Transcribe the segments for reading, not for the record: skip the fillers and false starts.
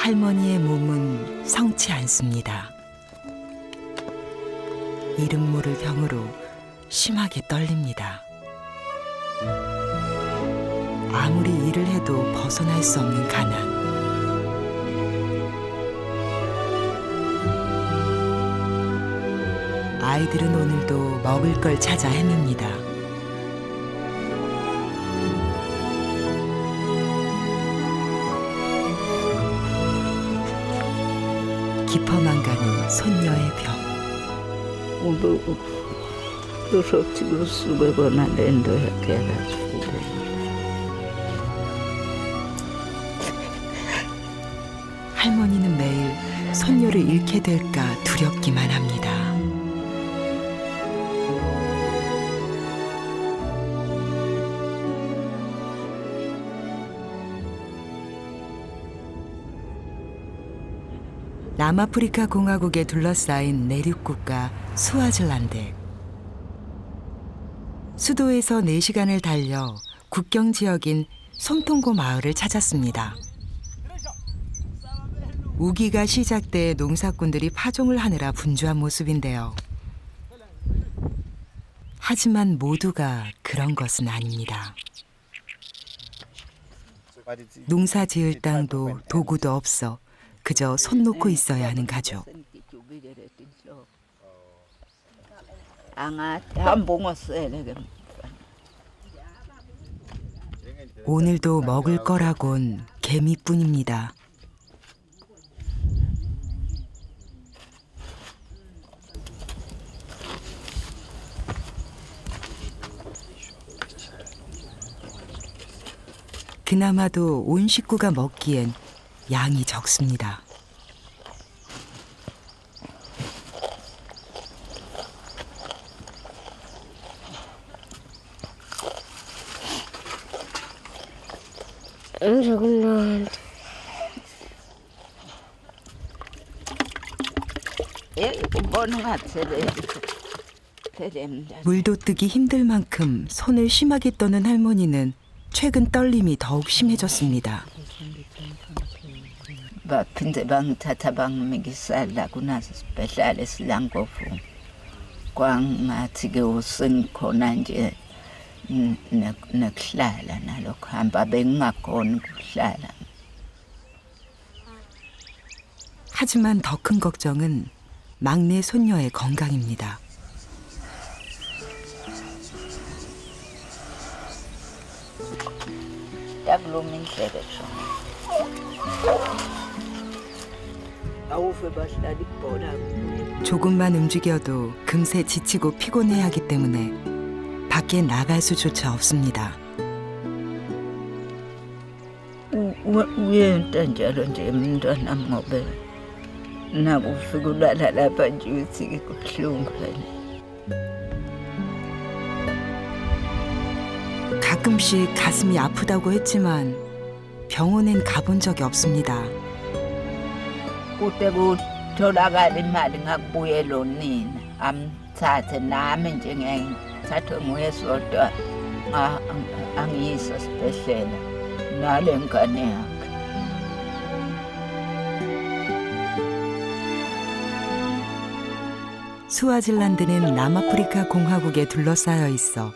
할머니의 몸은 성치 않습니다. 이름 모를 병으로 심하게 떨립니다. 아무리 일을 해도 벗어날 수 없는 가난. 아이들은 오늘도 먹을 걸 찾아 헤맵니다. 깊어만 가는 손녀의 병. 할머니는 매일 손녀를 잃게 될까 두렵기만 합니다. 남아프리카 공화국에 둘러싸인 내륙국가 스와질란드. 수도에서 4시간을 달려 국경 지역인 솜통고 마을을 찾았습니다. 우기가 시작돼 농사꾼들이 파종을 하느라 분주한 모습인데요. 하지만 모두가 그런 것은 아닙니다. 농사 지을 땅도 도구도 없어 그저 손 놓고 있어야 하는 가족. 오늘도 먹을 거라곤 개미뿐입니다. 그나마도 온 식구가 먹기엔 양이 적습니다. 물도 뜨기 힘들 만큼 손을 심하게 떠는 할머니는 최근 떨림이 더욱 심해졌습니다. 하지만 더 큰 걱정은 막내 손녀의 건강입니다. 조금만 움직여도 금세 지치고 피곤해야 하기 때문에 밖에 나갈 수조차 없습니다. 가끔씩 가슴이 아프다고 했지만 병원엔 가본 적이 없습니다. 스와질란드는 남아프리카 공화국에 둘러싸여 있어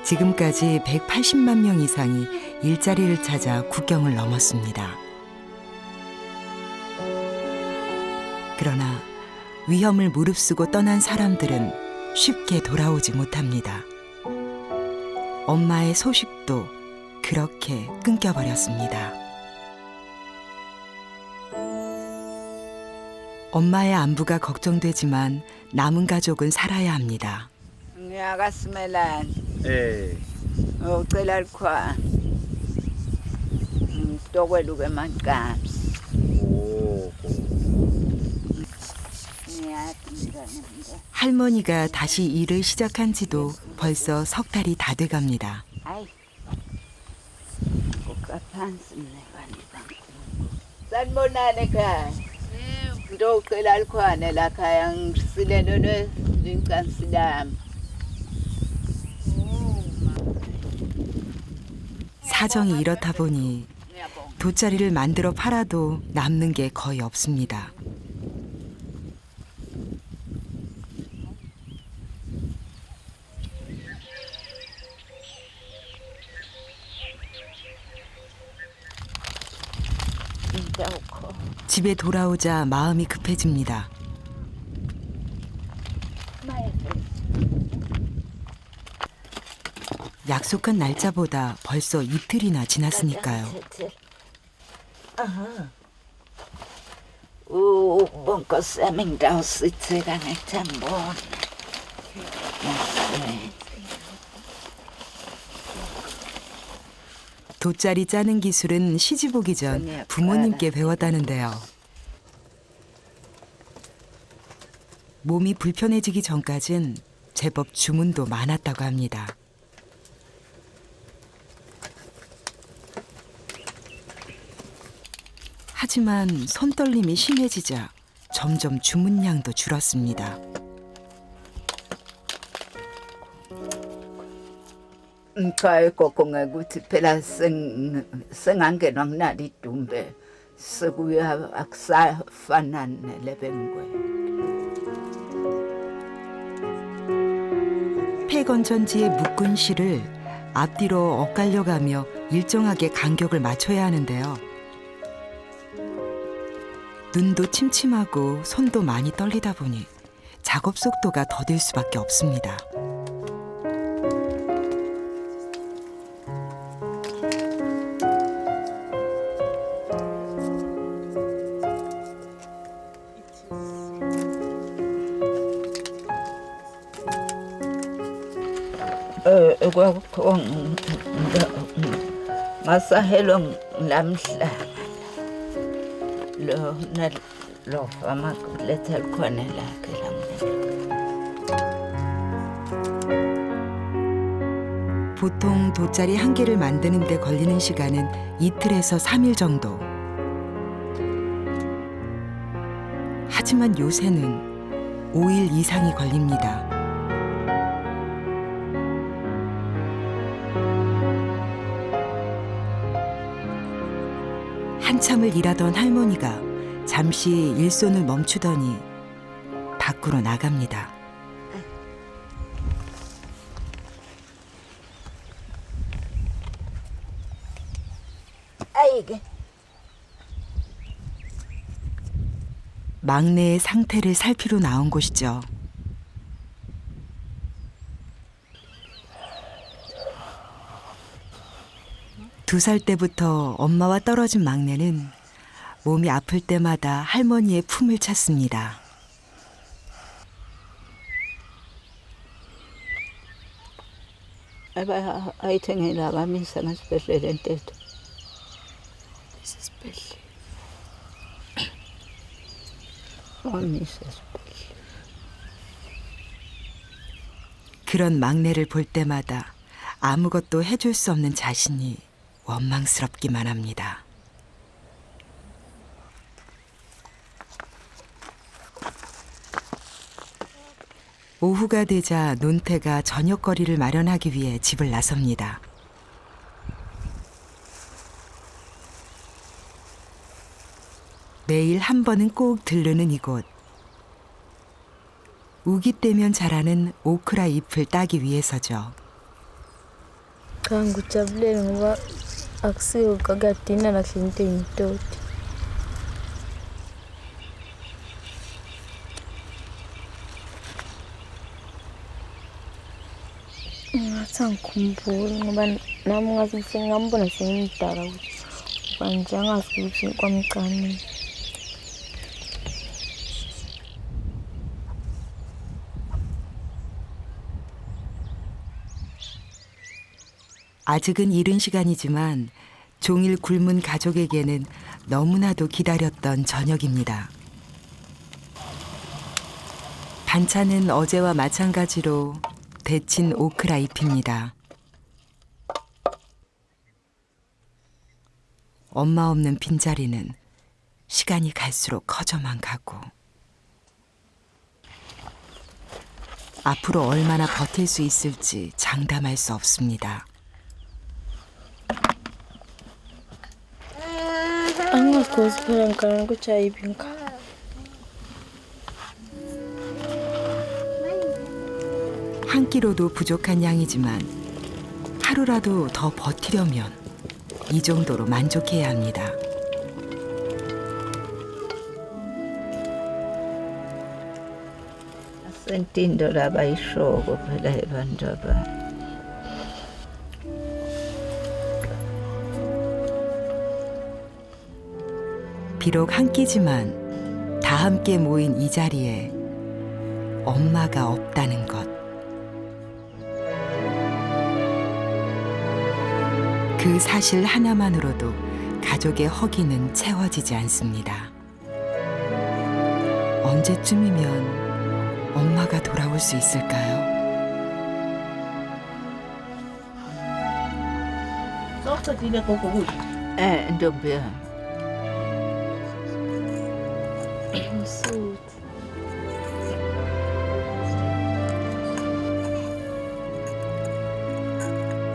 지금까지 180만 명 이상이 일자리를 찾아 국경을 넘었습니다. 그러나 위험을 무릅쓰고 떠난 사람들은 쉽게 돌아오지 못합니다. 엄마의 소식도 그렇게 끊겨버렸습니다. 엄마의 안부가 걱정되지만 남은 가족은 살아야 합니다. 할머니가 다시 일을 시작한 지도 벌써 석 달이 다 돼갑니다. 사정이 이렇다 보니 돗자리를 만들어 팔아도 남는 게 거의 없습니다. 집에 돌아오자 마음이 급해집니다. 약속한 날짜보다 벌써 이틀이나 지났으니까요. 돗자리 짜는 기술은 시집 오기 전 부모님께 배웠다는데요. 몸이 불편해지기 전까진 제법 주문도 많았다고 합니다. 하지만 손떨림이 심해지자 점점 주문량도 줄었습니다. Kai kokonga guti pela sengange nang nadi tumbe seguya aksa fanan lebengwe. 폐건전지의 묶은 실을 앞뒤로 엇갈려가며 일정하게 간격을 맞춰야 하는데요. 눈도 침침하고 손도 많이 떨리다 보니 작업 속도가 더딜 수밖에 없습니다. Ego kong masa helong lamsla lo na lo fama letel konela kelang. 보통 돗자리 한 개를 만드는 데 걸리는 시간은 이틀에서 3일 정도. 하지만 요새는 5일 이상이 걸립니다. 한참을 일하던 할머니가 잠시 일손을 멈추더니 밖으로 나갑니다. 아이게. 막내의 상태를 살피러 나온 곳이죠. 두 살 때부터 엄마와 떨어진 막내는 몸이 아플 때마다 할머니의 품을 찾습니다. Ahí tengo la camisa más perfecta. 그런 막내를 볼 때마다 아무것도 해줄 수 없는 자신이 원망스럽기만 합니다. 오후가 되자 논태가 저녁거리를 마련하기 위해 집을 나섭니다. 매일 한 번은 꼭 들르는 이곳. 우기 때면 자라는 오크라 잎을 따기 위해서죠. Kangu chabule nguba aksiyo kagatina na kinte mtoti. Ngatsankumbula ngoba nami ngathi sengambona sengimdala ukuthi manje angazi ukuthi kwamqani. 아직은 이른 시간이지만 종일 굶은 가족에게는 너무나도 기다렸던 저녁입니다. 반찬은 어제와 마찬가지로 데친 오크라 잎입니다. 엄마 없는 빈자리는 시간이 갈수록 커져만 가고 앞으로 얼마나 버틸 수 있을지 장담할 수 없습니다. 고스페랑 가는 거 차이빈가. 한 끼로도 부족한 양이지만 하루라도 더 버티려면 이 정도로 만족해야 합니다. Sentindo baixogo per levantare. 비록 한 끼지만 다 함께 모인 이 자리에 엄마가 없다는 것. 그 사실 하나만으로도 가족의 허기는 채워지지 않습니다. 언제쯤이면 엄마가 돌아올 수 있을까요? Dobbiamo. 수트.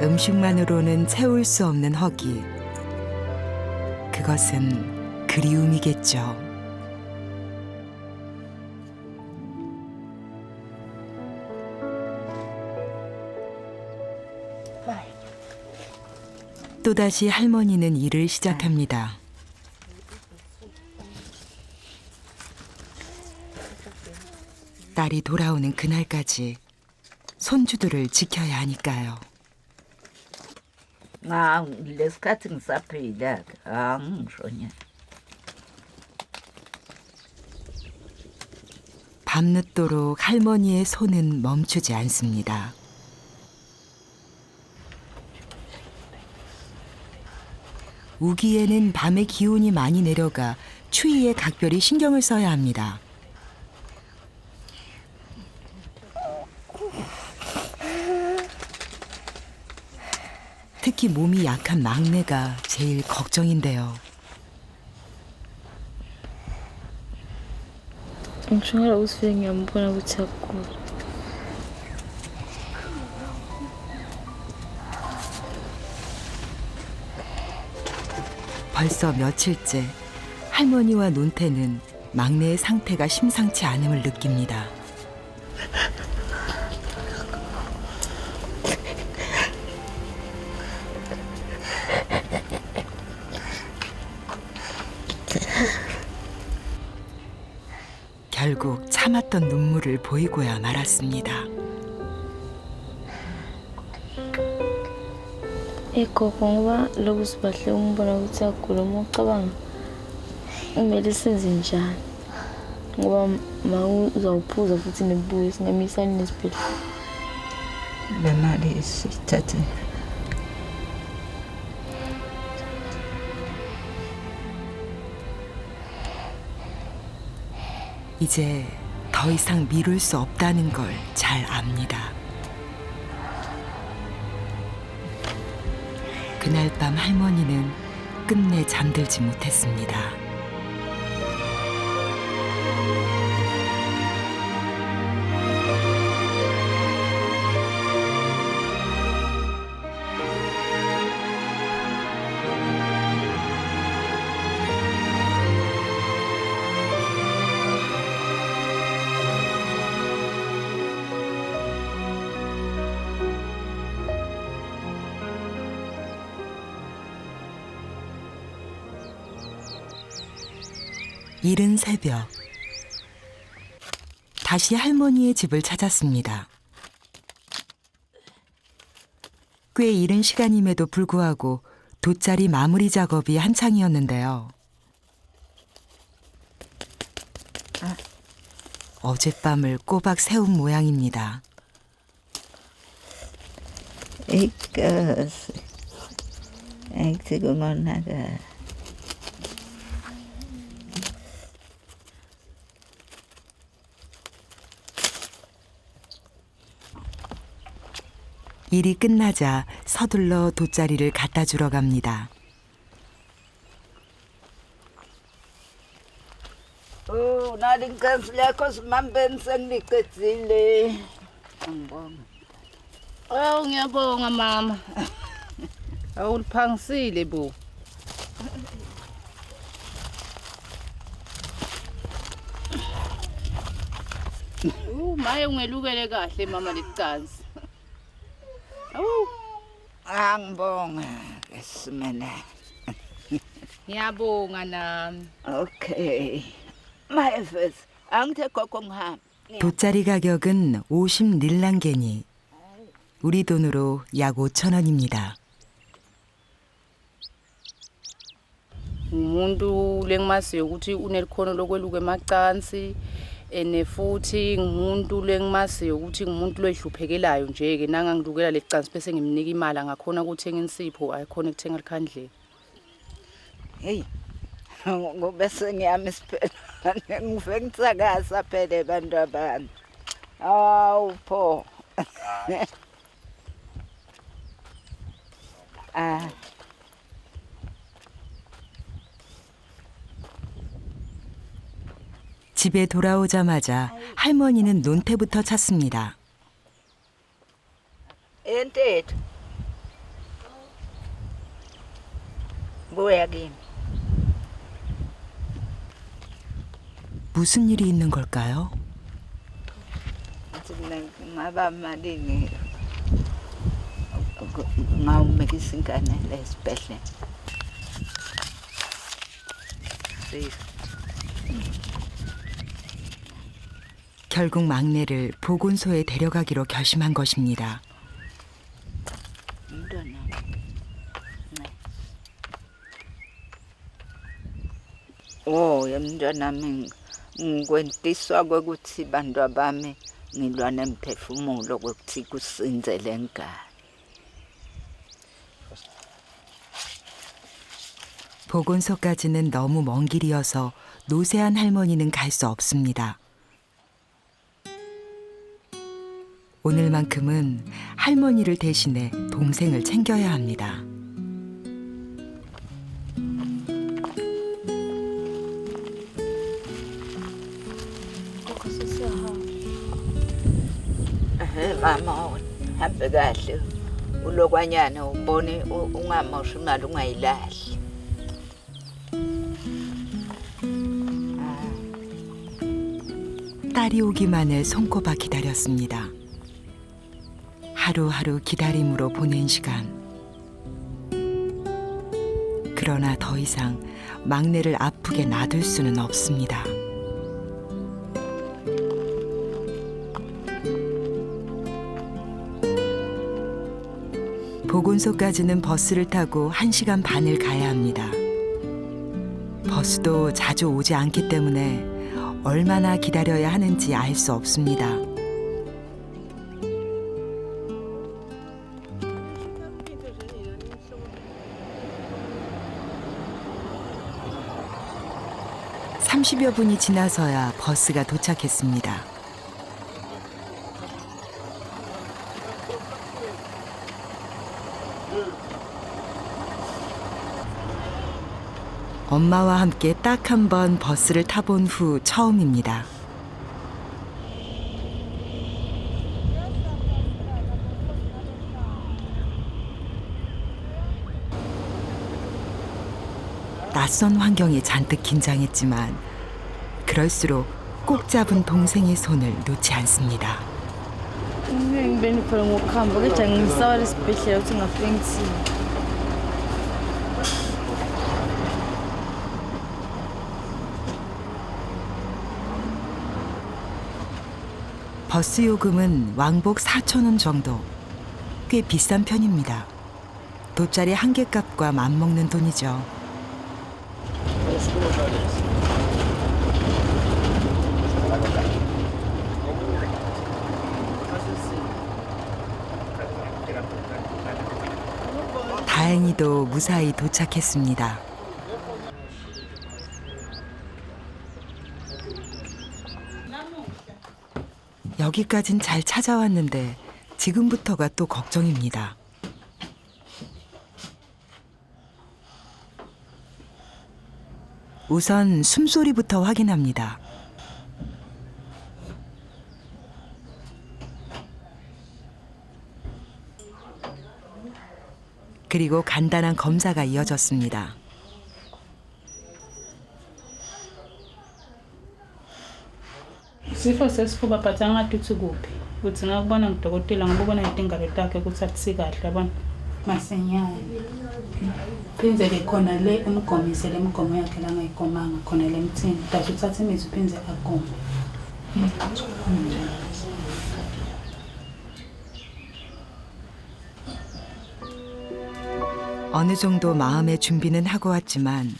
음식만으로는 채울 수 없는 허기. 그것은 그리움이겠죠. 또다시 할머니는 일을 시작합니다. 딸이 돌아오는 그날까지 손주들을 지켜야 하니까요. Les cutting sapida. Sonia. 밤늦도록 할머니의 손은 멈추지 않습니다. 우기에는 밤에 기온이 많이 내려가 추위에 각별히 신경을 써야 합니다. 특히 몸이 약한 막내가 제일 걱정인데요. Nshobora gusubira mbona bucyakura. 벌써 며칠째 할머니와 논태는 막내의 상태가 심상치 않음을 느낍니다. 결국 참았던 눈물을 보이고야 말았습니다. Ngoba lokhu sibahle umbona ukuthi yagula umucabanga kumele senze njani ngoba uzawuphuza futhi nebuye singamisani nesibhedlela. Le mali sithathe. 이제 더 이상 미룰 수 없다는 걸 잘 압니다. 그날 밤 할머니는 끝내 잠들지 못했습니다. 이른 새벽, 다시 할머니의 집을 찾았습니다. 꽤 이른 시간임에도 불구하고 돗자리 마무리 작업이 한창이었는데요. 어젯밤을 꼬박 새운 모양입니다. Ikas. Siguro naga. 일이 끝나자 서둘러 돗자리를 갖다 주러 갑니다. Naling kansla ko mambensan ni Katsile. Ngiyabonga mama. Awuliphangile bo. Maye ungelukele kahle mama licansi. Awu, Angibonga ke Simene. ngiyabonga nami. Okay. 마이페스 앙테 거공함. 돗자리 가격은 50릴랑겐이 우리 돈으로 약 5,000원입니다. Umuntu lengimaziyo ukuthi unelikhono lokweluka emacansi ene futhi ngumuntu lengimaziyo ukuthi ngumuntu loyihluphekelayo nje ke nangangilukela lecansi bese ngimnika imali angakhona ukuthenga insipho ayikhona ukuthenga likhandlela. Hey. Ngoba sengiyami siphela. Ngive ngitsakasa phela abantu abami. Awu pho. 아. 집에 돌아오자마자 할머니는 논태부터 찾습니다. 엔테트. 뭐야 긴. 무슨 일이 있는 걸까요? 지금 마밤마디니. ngaumme kisingane lesibhedlela. 결국 막내를 보건소에 데려가기로 결심한 것입니다. emntwanami ngikwentiswa kwekuthi bantu abami ngilwa nemphefumulo kwekuthi kusinzele ngane. 보건소까지는 너무 먼 길이어서 노쇠한 할머니는 갈 수 없습니다. 오늘만큼은 할머니를 대신해 동생을 챙겨야 합니다. Mama hambe kahle ulokwanyana ubone ungamoshi imali ungayilahli. 딸이 오기만을 손꼽아 기다렸습니다. 하루하루 기다림으로 보낸 시간. 그러나 더 이상 막내를 아프게 놔둘 수는 없습니다. 보건소까지는 버스를 타고 1시간 반을 가야 합니다. 버스도 자주 오지 않기 때문에 얼마나 기다려야 하는지 알 수 없습니다. (30여 분이) 지나서야 버스가 도착했습니다. 엄마와 함께 딱 한 번 버스를 타본 후 처음입니다. 낯선 환경에 잔뜩 긴장했지만 그럴수록 꼭 잡은 동생의 손을 놓지 않습니다. Ngibeni khona ngokuhamba kodwa ngisawala isibhedlela ukuthi ngafika ngithini. 버스 요금은 왕복 4,000원 정도. 꽤 비싼 편입니다. 돗자리 한 개 값과 맞먹는 돈이죠. 다행히도 무사히 도착했습니다. 여기까진 잘 찾아왔는데 지금부터가 또 걱정입니다. 우선 숨소리부터 확인합니다. 그리고 간단한 검사가 이어졌습니다. Sifo sesifuba but angathi uthi kuphi. Udzinga kubona ngudokotela ngoba ubona itingalo takhe ukuthi akusikahle yabona. Masenyana. Phindze khona le umgomise le mgomo yakhe la ngayigomanga khona le mthini. Dashi uthathe imizi uphindze agome. 어느 정도 마음의 준비는 하고 왔지만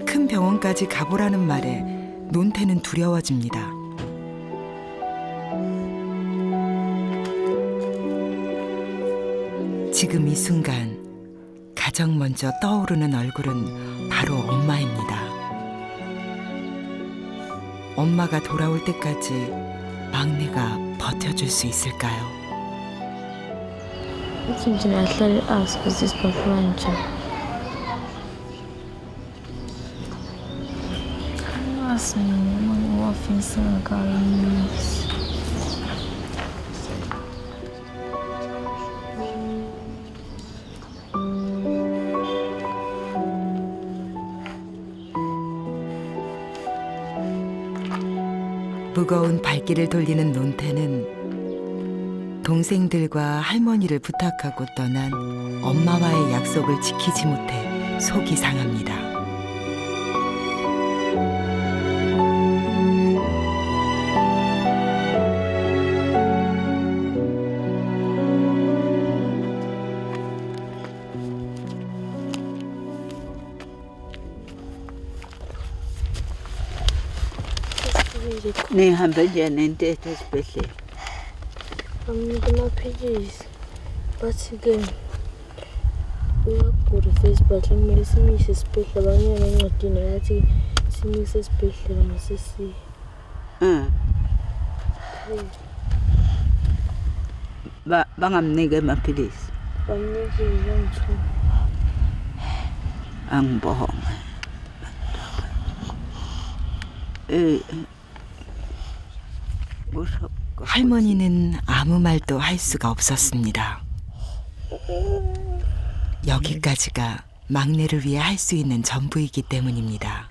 큰 병원까지 가보라는 말에 논태는 두려워집니다. 지금 이 순간 가장 먼저 떠오르는 얼굴은 바로 엄마입니다. 엄마가 돌아올 때까지 막내가 버텨줄 수 있을까요? Uthi nje ahlale azi ukuthi sibafuna njani. Angazi noma ngiwafisa ngakayizi. 무거운 발길을 돌리는 논태는 동생들과 할머니를 부탁하고 떠난 엄마와의 약속을 지키지 못해 속이 상합니다. Nihamba njani Ntethe esibhedlela? Bamnika amaphilisi bathi-ke uyagula Facebook kumele simiyise esibhedlela banyana encwadini yathi simiyise esibhedlela ngasesiya. Bangamnika amaphilisi. Bamnikile bangithume. Angibonge. 할머니는 아무 말도 할 수가 없었습니다. 여기까지가 막내를 위해 할 수 있는 전부이기 때문입니다.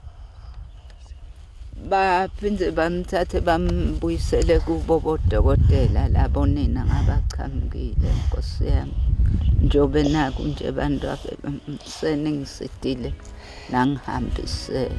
Baphindze bamthathe bambuyisele kubo bodokotela labo nina ngabachamukile Nkosi yami. Njobe naku nje bantu seningisidile nangihambisele.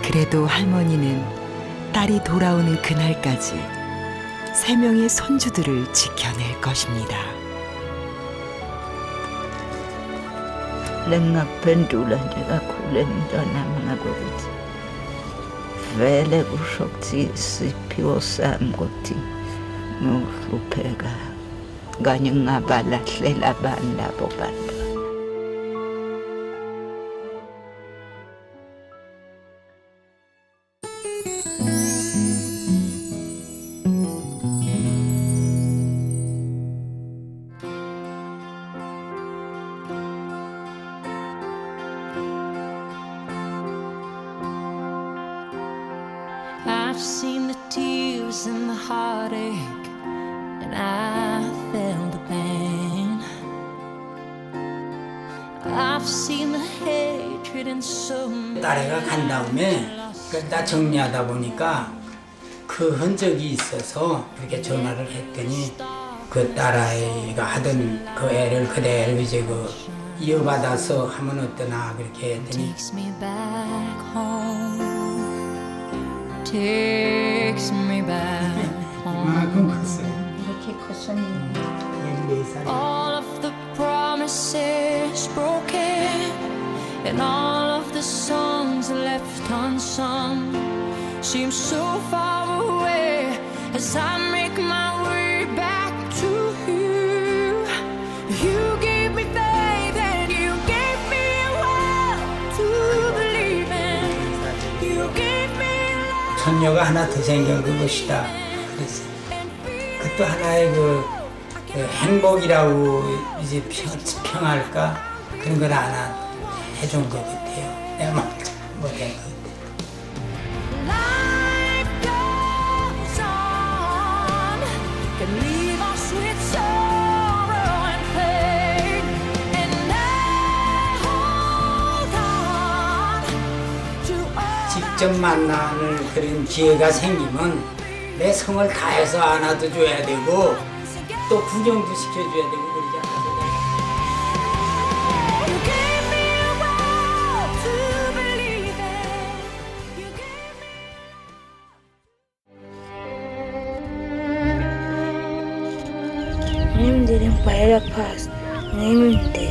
그래도 할머니는 딸이 돌아오는 그날까지 3명의 손주들을 지켜낼 것입니다. Lengaphendula nje kakhulu emntwanami ngakuthi vele kusho ukuthi isiphiwo sami ukuthi ngihlupheka kanye ngingabalahlela abani labo bantu. I've seen the tears and the heartache, and I felt the pain. I've seen the hatred and so 딸애가 간 다음에 다 정리하다 보니까 그 흔적이 있어서 그렇게 전화를 했더니 그 딸아이가 하던 그 애를 그대로 이제 그 이어받아서 하면 어떠나 그렇게 했더니 takes me back home. Takes me back home. 이만큼 컸어요. 이렇게 컸었는데 14살. All of the promises broken, and all of the songs left unsung seem so far away as I make my way back to you. You gave me faith and you gave me a will to believe in. You gave me love 손녀가 하나 더 생긴 그것이다. 그랬어요. and 그 그것도 하나의 그 행복이라고 이제 평할까 그런 걸 하나 해준 것 같아요. 내가 못한 것 같아요. Life goes on, can leave us with sorrow and pain, and I hold on to all. 직접 만나는 그런 기회가 생기면 내 성을 다해서 안아줘야 되고 또 구경도 시켜줘야 되고 그러지 않아요. You gave me a world to believe in. You gave me. ngimndeni ngibhalela phasi ngimde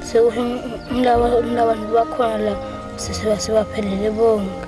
sekusho umlabantu bakhona la sesebaphelele bonke.